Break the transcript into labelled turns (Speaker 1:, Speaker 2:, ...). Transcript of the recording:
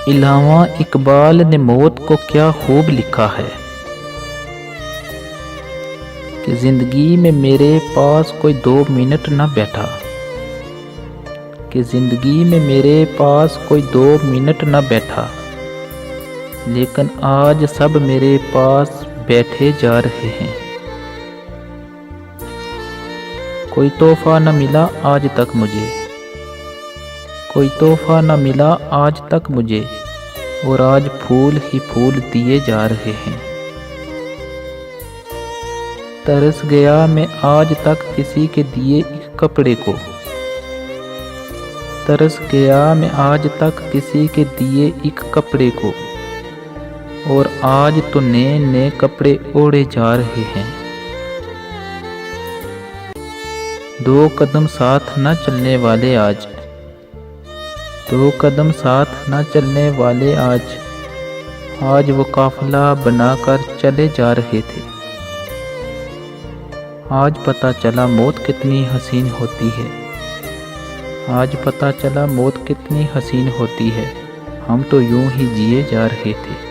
Speaker 1: इलामा इकबाल ने मौत को क्या खूब लिखा है कि जिंदगी में मेरे पास कोई 2 मिनट न बैठा, कि जिंदगी में मेरे पास कोई 2 मिनट न बैठा, लेकिन आज सब मेरे पास बैठे जा रहे हैं। कोई तोहफा न मिला आज तक मुझे, कोई तोहफा न मिला आज तक मुझे, और आज फूल ही फूल दिए जा रहे हैं। तरस गया मैं आज तक किसी के दिए एक कपड़े को, तरस गया मैं आज तक किसी के दिए एक कपड़े को, और आज तो नए नए कपड़े ओढ़े जा रहे हैं। 2 कदम साथ न चलने वाले आज, 2 कदम साथ न चलने वाले आज, आज वो काफिला बनाकर चले जा रहे थे। आज पता चला मौत कितनी हसीन होती है, आज पता चला मौत कितनी हसीन होती है। हम तो यूं ही जिए जा रहे थे।